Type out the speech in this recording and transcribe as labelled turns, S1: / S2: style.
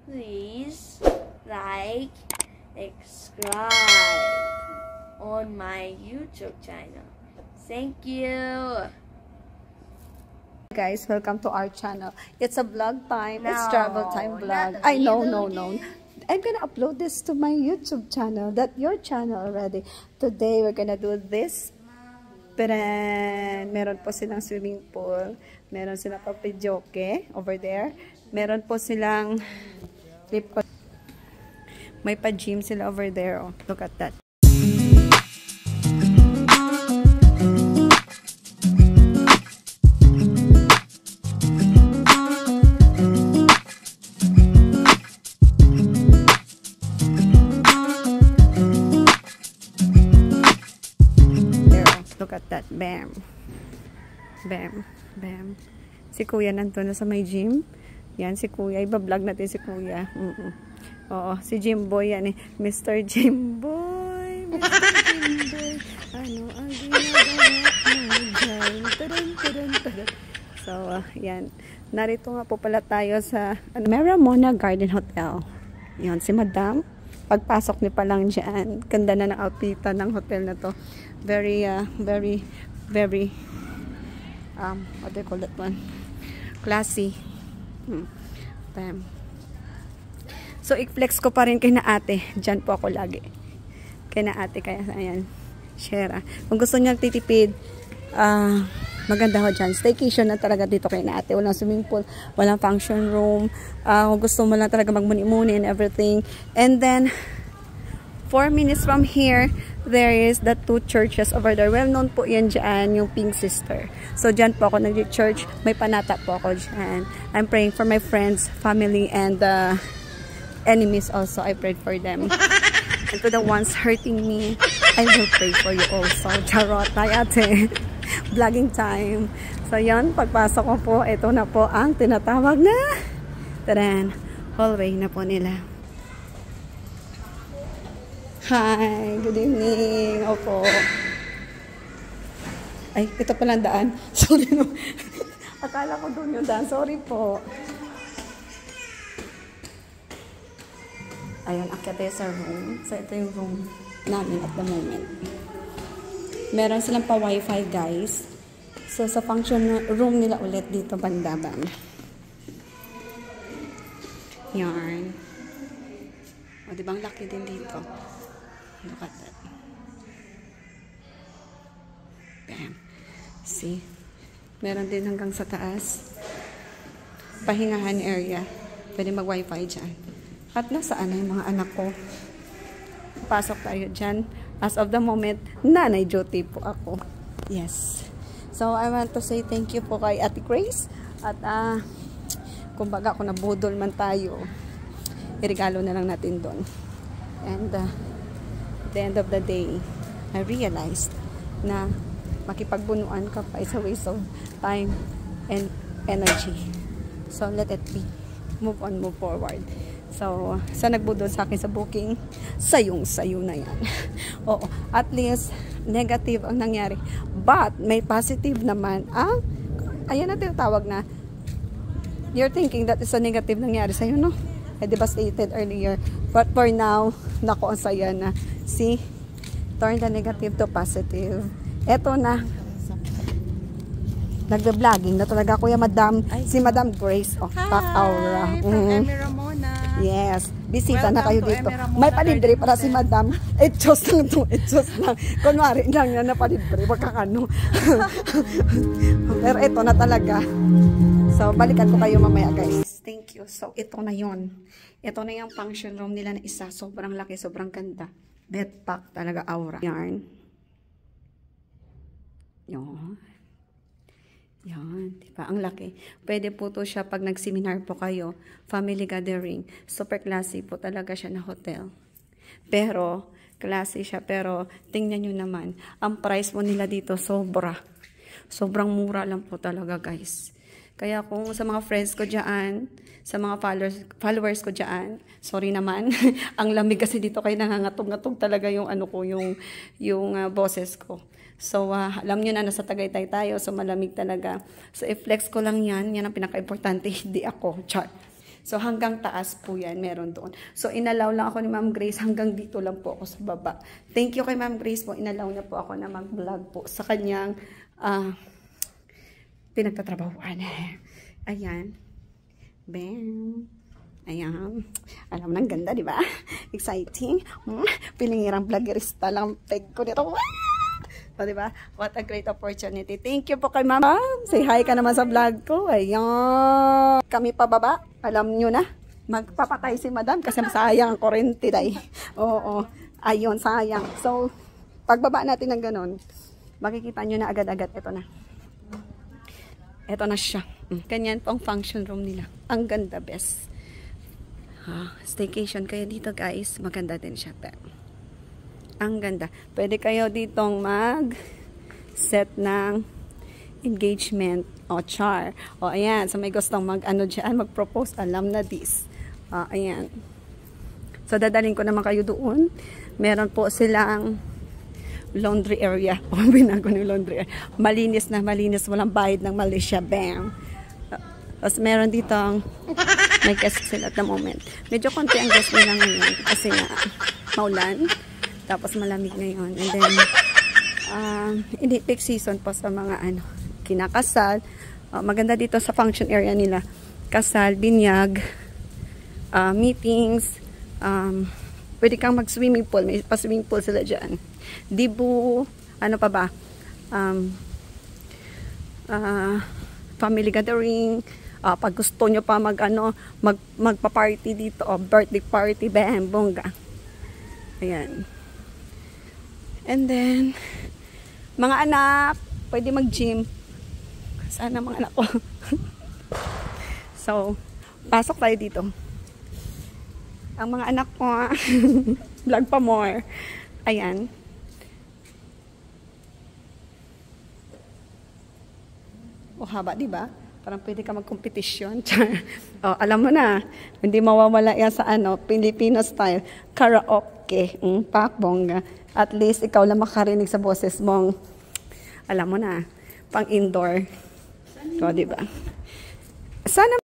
S1: please like, subscribe on my YouTube channel. Thank you.
S2: Guys, welcome to our channel. It's a vlog time. It's
S1: No,
S2: travel time vlog.
S1: not
S2: I know,
S1: really.
S2: no. I'm gonna upload this to my YouTube channel. That's your channel already. Today, we're gonna do this. Meron po silang swimming pool. Meron silang papijoke over there. Meron po silang may pa-gym sila over there. Oh, look at that. Look at that. Bam. Bam. Bam. Si Kuya nandun na sa may gym. Yan, si Kuya. Iba-vlog natin si Kuya. Oo, si Jimboy yan eh. Mr. Jimboy. Mr. Jimboy. Ano ang ginagawa mo dyan? Tadan. So, yan. Narito nga po pala tayo sa Meramona Garden Hotel. Yan, si Madam. Pagpasok niyo pa lang dyan. Ganda na ng outfita ng hotel na to. Very, what do you call that one? Classy. Bam. So, i-flex ko pa rin kay na ate. Diyan po ako lagi. Kay na ate. Kaya, ayan. Share. Kung gusto niyo titipid, maganda ho dyan. Staycation na talaga dito kay na ate. Walang swimming pool. Walang function room. Kung gusto mo lang talaga magmuni-muni and everything. And then, 4 minutes from here, there is the 2 churches over there. Well known po yan dyan, yung Pink Sister. So, dyan po ako nag-church. May panata po ako dyan. I'm praying for my friends, family, and enemies also. I prayed for them. And to the ones hurting me, I will pray for you also. Charot, ate. Vlogging time. So, yan. Pagpasok ko po, ito na po ang tinatawag na hallway na po nila. Hi, good evening. Opo. Ay, ito palang daan. Sorry no. Akala ko doon yung daan. Sorry po. Ayun, akyat tayo sa room. So, ito yung room namin at the moment. Meron silang pa wifi, guys. So, sa function room nila ulit dito, bandaban. Yarn. O, diba ang laki din dito? Look at that. Bam. See? Meron din hanggang sa taas. Pahingahan area. Pwede mag-wifi dyan. At nasaan na yung mga anak ko? Pasok tayo dyan. As of the moment, nanay duty po ako. Yes. So, I want to say thank you po kay Ate Grace. At, kumbaga kung nabudol man tayo, irigalo na lang natin doon. And, at the end of the day, I realized na makipagbunuan ka pa is a waste of time and energy. So, let it be. Move on, move forward. So, sa nagbudol sa akin sa booking, sayong-sayo na yan. Oo, at least, negative ang nangyari. But, may positive naman ang, ayan na tinatawag na, you're thinking that is a negative nangyari sa'yo, no? I devastated earlier. But for now, nako, ang saya na. See? Turn the negative to positive. Eto na. Nagbe-vlogging na talaga kuya Madam. Si Madam Grace. Oh, Pac Aura.
S3: From Meramona.
S2: Yes. Bisita
S3: Welcome
S2: na kayo
S3: to
S2: dito.
S3: Meramona
S2: May palibre
S3: Garden
S2: para si
S3: Hotel.
S2: Madam. Just lang to. Just lang. Kunwari lang yan na palibre. Wag kang ano. Pero eto na talaga. So, balikan ko kayo mamaya, guys. Thank you. So, ito na yon. Ito na yung function room nila na isa. Sobrang laki, sobrang ganda. Bed pack talaga, aura. Yarn. Yan. Yan. Diba? Ang laki. Pwede po to siya pag nag-seminar po kayo. Family gathering. Super classy po talaga siya na hotel. Pero, classy siya. Pero, tingnan nyo naman. Ang price mo nila dito, sobrang mura lang po talaga, guys. Kaya kung sa mga friends ko dyan, sa mga followers ko dyan, sorry naman, ang lamig kasi dito kayo nangangatog-ngatog talaga yung ano ko, yung boses ko. So, alam nyo na, nasa Tagaytay tayo, so malamig talaga. So, i-flex ko lang yan ang pinaka-importante, hindi ako, char. So, hanggang taas po yan, meron doon. So, inalaw lang ako ni Ma'am Grace, hanggang dito lang po ako sa baba. Thank you kay Ma'am Grace po, inalaw niya po ako na mag-vlog po sa kanyang pinagtatrabahuan. Ayan. Bam. Ayan. Alam mo, ang ganda, di ba? Exciting. Pilingirang vloggerista lang peg ko nito. So, diba? What a great opportunity. Thank you po kay Mama. Say hi ka naman sa vlog ko. Ayan. Kami pababa. Alam nyo na. Magpapatay si Madam kasi sayang ang kurente day. Oo. Ayun, sayang. So, pagbaba natin ng ganun, makikita nyo na agad-agad. Ito na. Ito na siya. Ganyan pong function room nila. Ang ganda, best. Staycation kayo dito, guys. Maganda din siya. Ang ganda. Pwede kayo ditong mag-set ng engagement o char. O, ayan. So, may gustong mag-ano dyan, mag-propose. Alam na this. Ayan. So, dadalhin ko naman kayo doon. Meron po silang laundry area. O, binago ng laundry area. Malinis na malinis. Walang bayad ng Malaysia. Bam! Tapos, meron ditong may guest sila at the moment. Medyo konti ang guest nila ngayon kasi nga maulan. Tapos malamig ngayon. And then, hindi peak season po sa mga kinakasal. Maganda dito sa function area nila. Kasal, binyag, meetings, pwede kang mag-swimming pool. May pa-swimming pool sila dyan. Dibu, ano pa ba? Family gathering. Pag gusto nyo pa magpa-party dito, birthday party, bam, bongga. Ayan. And then, mga anak, pwede mag-gym. Sana mga anak ko. So, pasok tayo dito. Ang mga anak ko, vlog pa more. Ayan. O, haba, diba? Parang pwede ka mag-competition. Alam mo na, hindi mawawala yan sa Filipino style. Karaoke. Pakbongga. At least, ikaw lang makarinig sa boses mong, alam mo na, pang indoor. So, diba? Sana